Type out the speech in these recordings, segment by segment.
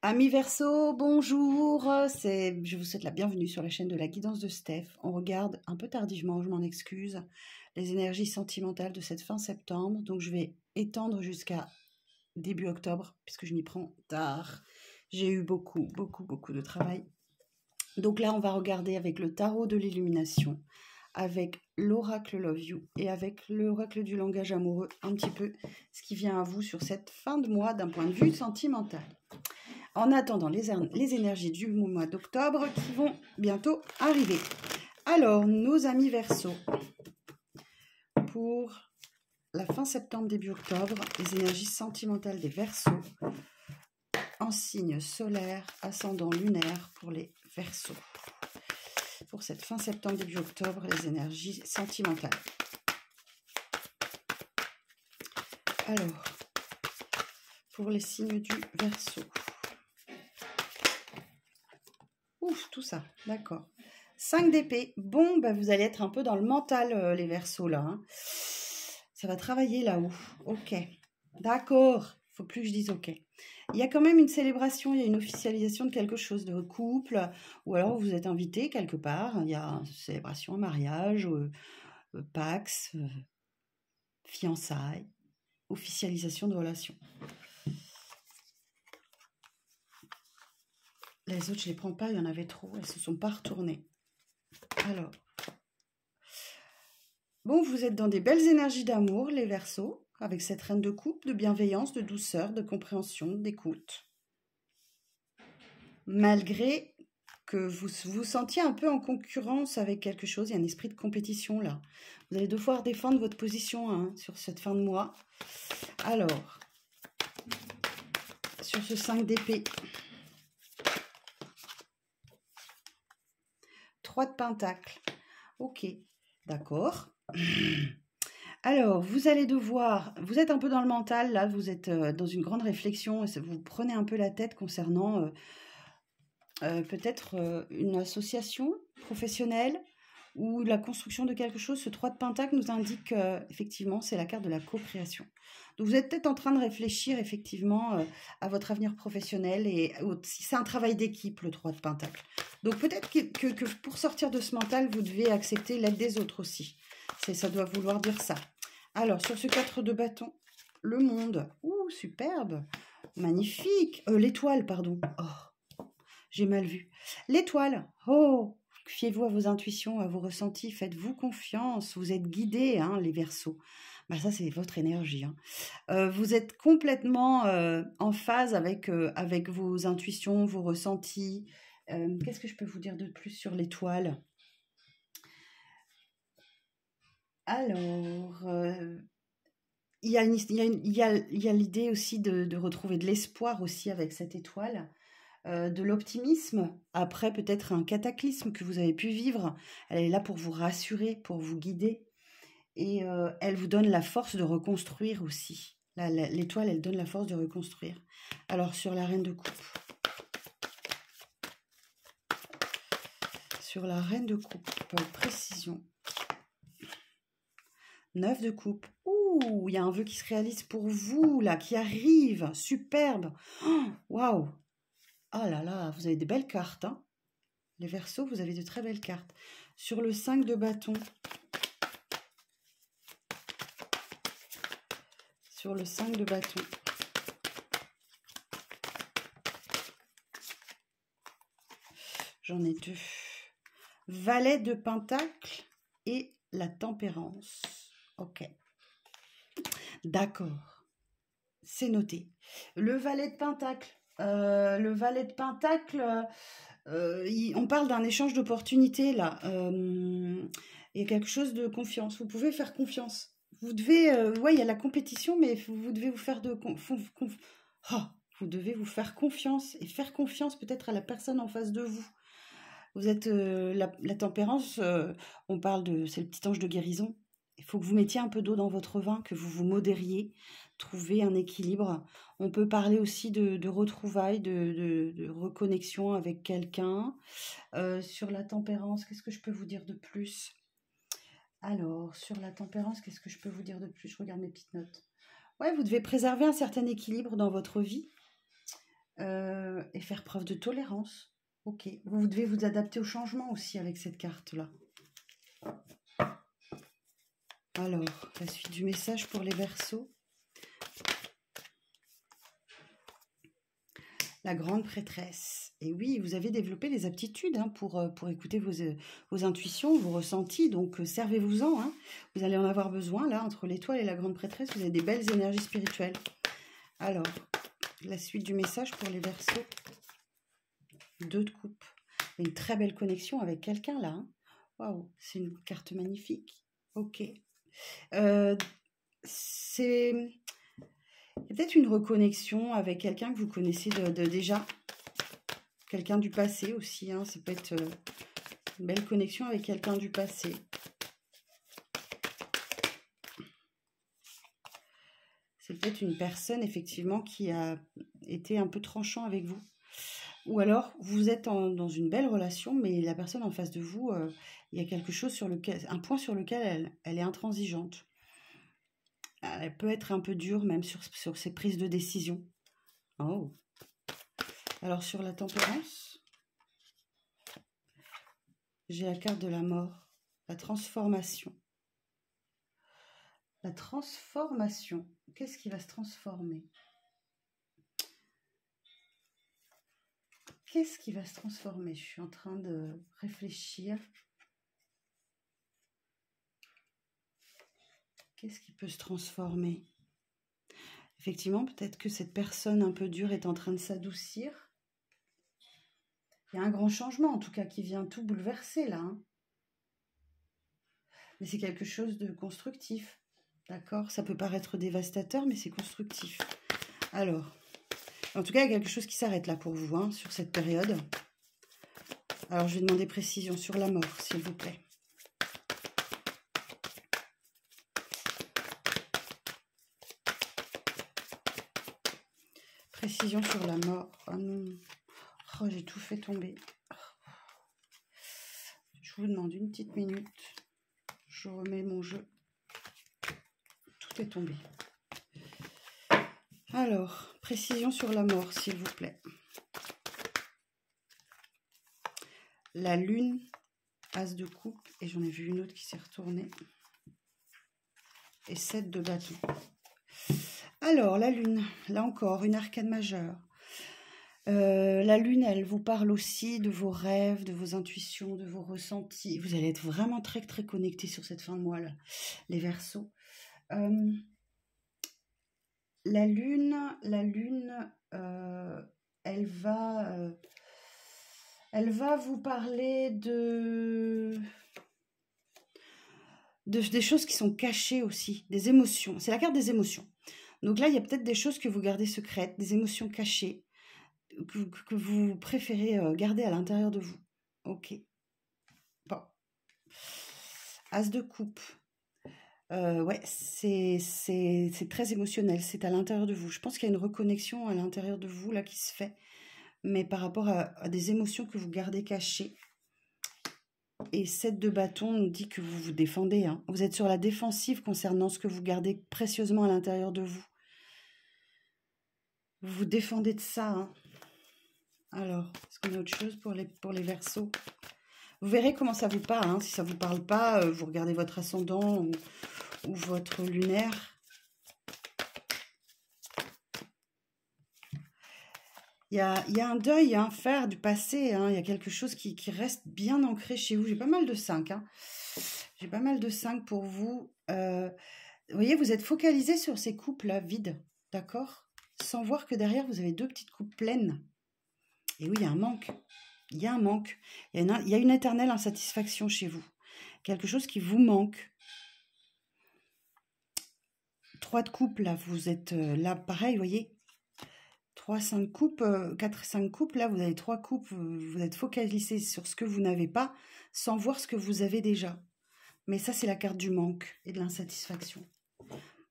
Amis Verseau, bonjour, je vous souhaite la bienvenue sur la chaîne de la guidance de Steph. On regarde un peu tardivement, je m'en excuse, les énergies sentimentales de cette fin septembre. Donc je vais étendre jusqu'à début octobre, puisque je m'y prends tard. J'ai eu beaucoup de travail. Donc là, on va regarder avec le tarot de l'illumination, avec l'oracle Love You et avec l'oracle du langage amoureux, un petit peu ce qui vient à vous sur cette fin de mois d'un point de vue sentimental. En attendant les énergies du mois d'octobre qui vont bientôt arriver. Alors, nos amis Verseau, pour la fin septembre, début octobre, les énergies sentimentales des Verseaux en signe solaire, ascendant lunaire pour les Verseaux. Pour cette fin septembre, début octobre, les énergies sentimentales. Alors, pour les signes du Verseau. Ouf, tout ça, d'accord. 5 d'épée. Bon, bah, vous allez être un peu dans le mental, les Verseaux, là. Hein. Ça va travailler là-haut. Ok. D'accord. Il ne faut plus que je dise ok. Il y a quand même une célébration, il y a une officialisation de quelque chose, de couple, ou alors vous êtes invité quelque part. Il y a une célébration, un mariage, Pax, fiançailles, officialisation de relation. Les autres, je ne les prends pas, il y en avait trop, elles ne se sont pas retournées. Alors, bon, vous êtes dans des belles énergies d'amour, les Verseaux, avec cette reine de coupe, de bienveillance, de douceur, de compréhension, d'écoute. Malgré que vous vous sentiez un peu en concurrence avec quelque chose, il y a un esprit de compétition là. Vous allez devoir défendre votre position hein, sur cette fin de mois. Alors, sur ce 5 d'épée, 3 de pentacles. Ok, d'accord. Alors, vous allez devoir, vous êtes un peu dans le mental, là, vous êtes dans une grande réflexion, et vous prenez un peu la tête concernant peut-être une association professionnelle ou la construction de quelque chose. Ce 3 de Pentacle nous indique effectivement, c'est la carte de la co-création. Donc, vous êtes peut-être en train de réfléchir effectivement à votre avenir professionnel et si c'est un travail d'équipe, le 3 de Pentacle. Donc, peut-être que pour sortir de ce mental, vous devez accepter l'aide des autres aussi. Ça doit vouloir dire ça. Alors, sur ce 4 de bâton, le monde. Ouh, superbe. Magnifique. L'étoile, pardon. Oh, j'ai mal vu. L'étoile. Oh, fiez-vous à vos intuitions, à vos ressentis. Faites-vous confiance. Vous êtes guidés, hein, les Verseaux. Bah, ça, c'est votre énergie. Hein. Vous êtes complètement en phase avec vos intuitions, vos ressentis. Qu'est-ce que je peux vous dire de plus sur l'étoile ? Alors, il y a l'idée aussi de retrouver de l'espoir aussi avec cette étoile, de l'optimisme, après peut-être un cataclysme que vous avez pu vivre. Elle est là pour vous rassurer, pour vous guider, et elle vous donne la force de reconstruire aussi. L'étoile, elle donne la force de reconstruire. Alors, sur la reine de coupe. Sur la reine de coupe, précision. 9 de coupe. Ouh, il y a un vœu qui se réalise pour vous, là, qui arrive. Superbe. Waouh. Wow. Ah là là, vous avez des belles cartes. Hein. Les Verseaux, vous avez de très belles cartes. Sur le 5 de bâton. Sur le 5 de bâton. J'en ai 2. Valet de pentacle et la tempérance. Ok. D'accord. C'est noté. Le valet de pentacle. On parle d'un échange d'opportunités là. Il y a quelque chose de confiance. Vous pouvez faire confiance. Vous devez, ouais, il y a la compétition, mais vous devez vous faire vous devez vous faire confiance et faire confiance peut-être à la personne en face de vous. Vous êtes la tempérance. On parle c'est le petit ange de guérison. Il faut que vous mettiez un peu d'eau dans votre vin, que vous vous modériez, trouver un équilibre. On peut parler aussi de retrouvailles, de reconnexion avec quelqu'un. Sur la tempérance, qu'est-ce que je peux vous dire de plus ? Alors, sur la tempérance, qu'est-ce que je peux vous dire de plus ? Je regarde mes petites notes. Ouais, vous devez préserver un certain équilibre dans votre vie. et faire preuve de tolérance. Ok, vous devez vous adapter au changement aussi avec cette carte-là. Alors, la suite du message pour les Verseaux. La grande prêtresse. Et oui, vous avez développé les aptitudes hein, pour écouter vos intuitions, vos ressentis. Donc, servez-vous-en. Hein. Vous allez en avoir besoin, là, entre l'étoile et la grande prêtresse. Vous avez des belles énergies spirituelles. Alors, la suite du message pour les Verseaux. 2 de coupe. Une très belle connexion avec quelqu'un, là. Hein. Waouh, c'est une carte magnifique. Ok. C'est peut-être une reconnexion avec quelqu'un que vous connaissez déjà. Quelqu'un du passé aussi. Hein. Ça peut être une belle connexion avec quelqu'un du passé. C'est peut-être une personne, effectivement, qui a été un peu tranchant avec vous. Ou alors, vous êtes dans une belle relation, mais la personne en face de vous, il y a quelque chose sur lequel, un point sur lequel elle est intransigeante. Elle peut être un peu dure, même sur ses prises de décision. Oh. Alors, sur la tempérance, j'ai la carte de la mort, la transformation. La transformation. Qu'est-ce qui va se transformer? Qu'est-ce qui va se transformer? Je suis en train de réfléchir. Qu'est-ce qui peut se transformer? Effectivement, peut-être que cette personne un peu dure est en train de s'adoucir. Il y a un grand changement, en tout cas, qui vient tout bouleverser, là. Hein. Mais c'est quelque chose de constructif. D'accord? Ça peut paraître dévastateur, mais c'est constructif. Alors, en tout cas, il y a quelque chose qui s'arrête là pour vous, hein, sur cette période. Alors, je vais demander précision sur la mort, s'il vous plaît. Précision sur la mort. Oh non. Oh, j'ai tout fait tomber. Je vous demande une petite minute. Je remets mon jeu. Tout est tombé. Alors, précision sur la mort, s'il vous plaît. La lune, as de coupe, et j'en ai vu une autre qui s'est retournée. Et 7 de bâton. Alors, la lune, là encore, une arcane majeure. La lune, elle vous parle aussi de vos rêves, de vos intuitions, de vos ressentis. Vous allez être vraiment très, très connectés sur cette fin de mois-là, les Verseaux. La lune, elle va vous parler des choses qui sont cachées aussi, des émotions. C'est la carte des émotions. Donc là, il y a peut-être des choses que vous gardez secrètes, des émotions cachées, que vous préférez garder à l'intérieur de vous. Ok. Bon. As de coupe. Ouais, c'est très émotionnel, c'est à l'intérieur de vous. Je pense qu'il y a une reconnexion à l'intérieur de vous là qui se fait, mais par rapport à des émotions que vous gardez cachées. Et 7 de bâton nous dit que vous vous défendez. Hein. Vous êtes sur la défensive concernant ce que vous gardez précieusement à l'intérieur de vous. Vous vous défendez de ça. Hein. Alors, est-ce qu'on a autre chose pour les Verseaux? Vous verrez comment ça vous parle. Hein. Si ça ne vous parle pas, vous regardez votre ascendant ou votre lunaire. Il y a un deuil à faire du passé. Hein. Il y a quelque chose qui reste bien ancré chez vous. J'ai pas mal de 5. Hein. J'ai pas mal de 5 pour vous. Vous voyez, vous êtes focalisé sur ces coupes-là vides. D'accord? Sans voir que derrière, vous avez 2 petites coupes pleines. Et oui, il y a un manque. Il y a un manque. Il y a une éternelle insatisfaction chez vous. Quelque chose qui vous manque. 3 de coupe, là, vous êtes là, pareil, vous voyez. 3, 5 coupes, 4, 5 coupes, là, vous avez 3 coupes. Vous êtes focalisé sur ce que vous n'avez pas, sans voir ce que vous avez déjà. Mais ça, c'est la carte du manque et de l'insatisfaction.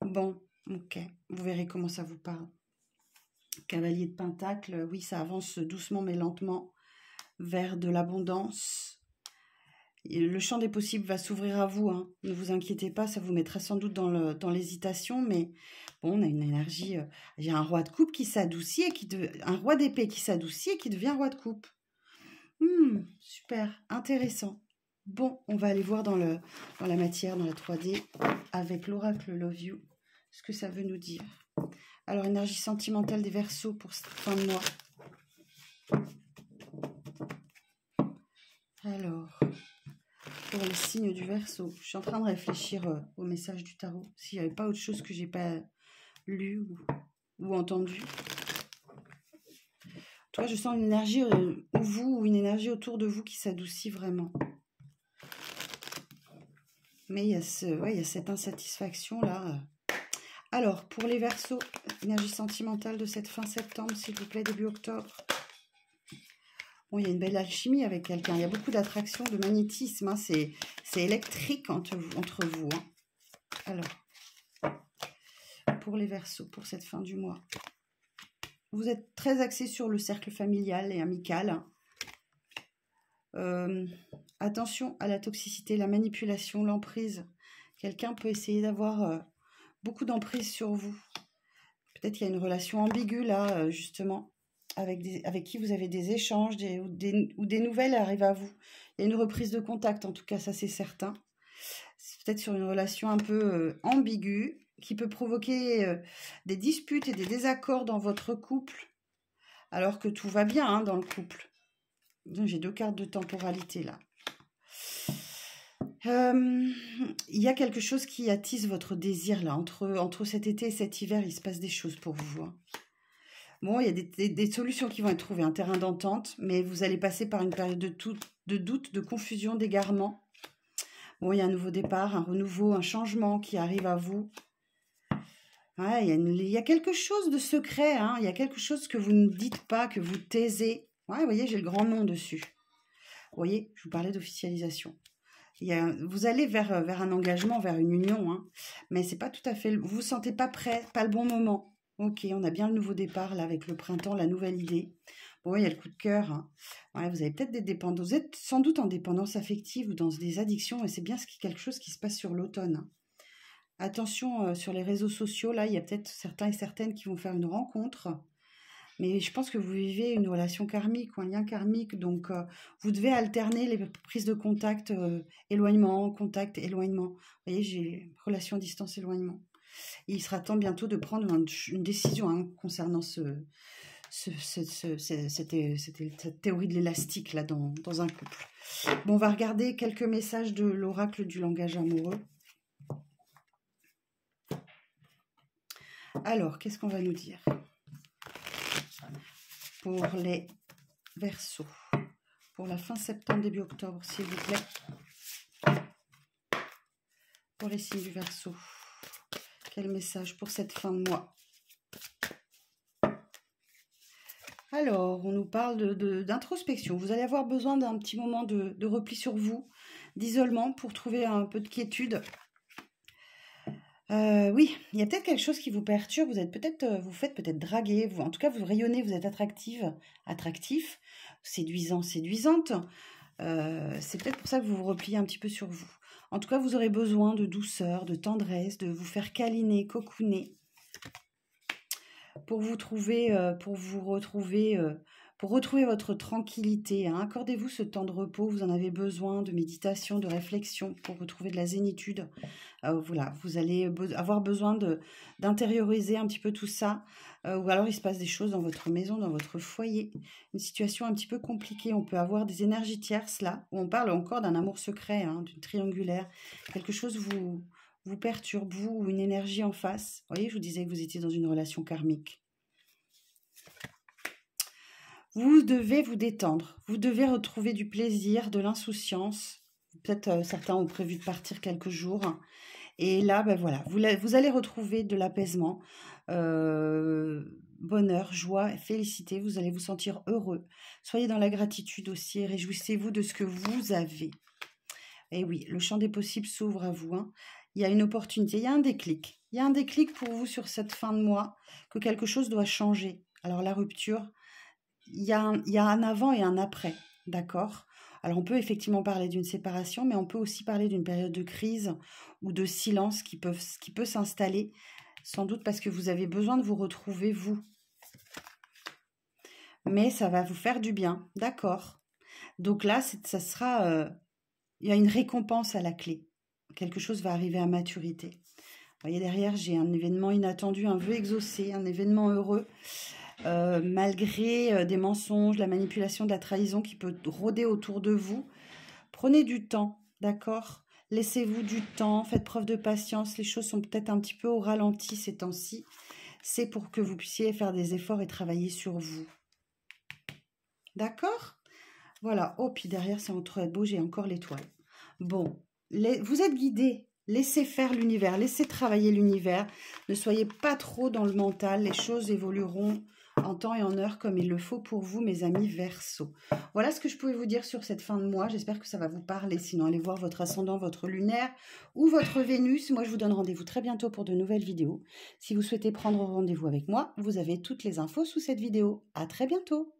Bon, ok. Vous verrez comment ça vous parle. Cavalier de Pentacle, oui, ça avance doucement mais lentement vers de l'abondance. Le champ des possibles va s'ouvrir à vous. Hein. Ne vous inquiétez pas, ça vous mettra sans doute dans l'hésitation, mais Bon, on a une énergie, j'ai un roi de coupe qui s'adoucit et un roi d'épée qui s'adoucit et qui devient roi de coupe. Super, intéressant. Bon, on va aller voir dans la matière, dans la 3D, avec l'oracle Love You, ce que ça veut nous dire. Alors, énergie sentimentale des Verseaux pour cette fin de mois. Alors, pour les signes du Verseau, je suis en train de réfléchir au message du tarot, s'il n'y avait pas autre chose que j'ai pas lu ou entendu. Toi, je sens une énergie ou une énergie autour de vous qui s'adoucit vraiment. Mais il y a cette insatisfaction-là. Alors, pour les Verseaux, énergie sentimentale de cette fin septembre, s'il vous plaît, début octobre. Bon, il y a une belle alchimie avec quelqu'un. Il y a beaucoup d'attraction, de magnétisme. Hein. C'est électrique entre vous. Hein. Alors, pour les Verseaux, pour cette fin du mois. Vous êtes très axé sur le cercle familial et amical. Attention à la toxicité, la manipulation, l'emprise. Quelqu'un peut essayer d'avoir beaucoup d'emprise sur vous. Peut-être qu'il y a une relation ambiguë là, justement, avec qui vous avez des échanges ou des nouvelles arrivent à vous. Il y a une reprise de contact, en tout cas, ça c'est certain. C'est peut-être sur une relation un peu ambiguë qui peut provoquer des disputes et des désaccords dans votre couple, alors que tout va bien hein, dans le couple. J'ai 2 cartes de temporalité là. Il y a quelque chose qui attise votre désir là. Entre cet été et cet hiver, il se passe des choses pour vous. Hein. Bon, il y a des solutions qui vont être trouvées, un terrain d'entente, mais vous allez passer par une période de doute, de confusion, d'égarement. Bon, il y a un nouveau départ, un renouveau, un changement qui arrive à vous. Ouais, il y a quelque chose de secret, hein. Il y a quelque chose que vous ne dites pas, que vous taisez. Ouais, vous voyez, j'ai le grand nom dessus. Vous voyez, je vous parlais d'officialisation. Vous allez vers un engagement, vers une union, hein, mais c'est pas tout à fait... Vous vous sentez pas prêt, pas le bon moment. Ok, on a bien le nouveau départ, là, avec le printemps, la nouvelle idée. Bon, il y a le coup de cœur. Hein. Ouais, vous avez peut-être des dépendances. Vous êtes sans doute en dépendance affective ou dans des addictions, et c'est bien quelque chose qui se passe sur l'automne. Hein. Attention, sur les réseaux sociaux, là, il y a peut-être certains et certaines qui vont faire une rencontre. Mais je pense que vous vivez une relation karmique ou un lien karmique, donc vous devez alterner les prises de contact, éloignement, contact, éloignement. Vous voyez, j'ai relation distance, éloignement. Et il sera temps bientôt de prendre une décision hein, concernant cette théorie de l'élastique là dans un couple. Bon, on va regarder quelques messages de l'oracle du langage amoureux. Alors, qu'est-ce qu'on va nous dire ? Pour les Verseaux, pour la fin septembre, début octobre, s'il vous plaît. Pour les signes du Verseau, quel message pour cette fin de mois? Alors, on nous parle d'introspection. Vous allez avoir besoin d'un petit moment de repli sur vous, d'isolement pour trouver un peu de quiétude. Oui, il y a peut-être quelque chose qui vous perturbe, vous faites peut-être draguer, en tout cas vous rayonnez, vous êtes attractif, séduisant, séduisante. C'est peut-être pour ça que vous vous repliez un petit peu sur vous. En tout cas, vous aurez besoin de douceur, de tendresse, de vous faire câliner, cocooner, pour retrouver votre tranquillité. Hein. Accordez-vous ce temps de repos, vous en avez besoin, de méditation, de réflexion, pour retrouver de la zénitude. Voilà, vous allez avoir besoin d'intérioriser un petit peu tout ça, ou alors il se passe des choses dans votre maison, dans votre foyer, une situation un petit peu compliquée. On peut avoir des énergies tierces là, où on parle encore d'un amour secret, hein, d'une triangulaire, quelque chose vous perturbe, vous, ou une énergie en face. Vous voyez, je vous disais que vous étiez dans une relation karmique. Vous devez vous détendre, vous devez retrouver du plaisir, de l'insouciance. Peut-être certains ont prévu de partir quelques jours. Et là, ben voilà, vous allez retrouver de l'apaisement, bonheur, joie, félicité. Vous allez vous sentir heureux. Soyez dans la gratitude aussi et réjouissez-vous de ce que vous avez. Et oui, le champ des possibles s'ouvre à vous. Hein. Il y a une opportunité, il y a un déclic. Il y a un déclic pour vous sur cette fin de mois, que quelque chose doit changer. Alors la rupture, il y a un avant et un après, d'accord ? Alors on peut effectivement parler d'une séparation, mais on peut aussi parler d'une période de crise ou de silence qui peut s'installer Sans doute parce que vous avez besoin de vous retrouver, vous. Mais ça va vous faire du bien, d'accord. Donc là, ça sera... il y a une récompense à la clé. Quelque chose va arriver à maturité. Vous voyez, derrière, j'ai un événement inattendu, un vœu exaucé, un événement heureux. Malgré des mensonges, la manipulation, de la trahison qui peut rôder autour de vous. Prenez du temps, d'accord? Laissez-vous du temps, faites preuve de patience. Les choses sont peut-être un petit peu au ralenti ces temps-ci. C'est pour que vous puissiez faire des efforts et travailler sur vous. D'accord? Voilà. Oh, puis derrière, c'est entre beau, j'ai encore l'étoile. Bon, vous êtes guidés. Laissez faire l'univers, laissez travailler l'univers. Ne soyez pas trop dans le mental. Les choses évolueront en temps et en heure comme il le faut pour vous, mes amis Verseau. Voilà ce que je pouvais vous dire sur cette fin de mois. J'espère que ça va vous parler. Sinon, allez voir votre ascendant, votre lunaire ou votre Vénus. Moi, je vous donne rendez-vous très bientôt pour de nouvelles vidéos. Si vous souhaitez prendre rendez-vous avec moi, vous avez toutes les infos sous cette vidéo. À très bientôt.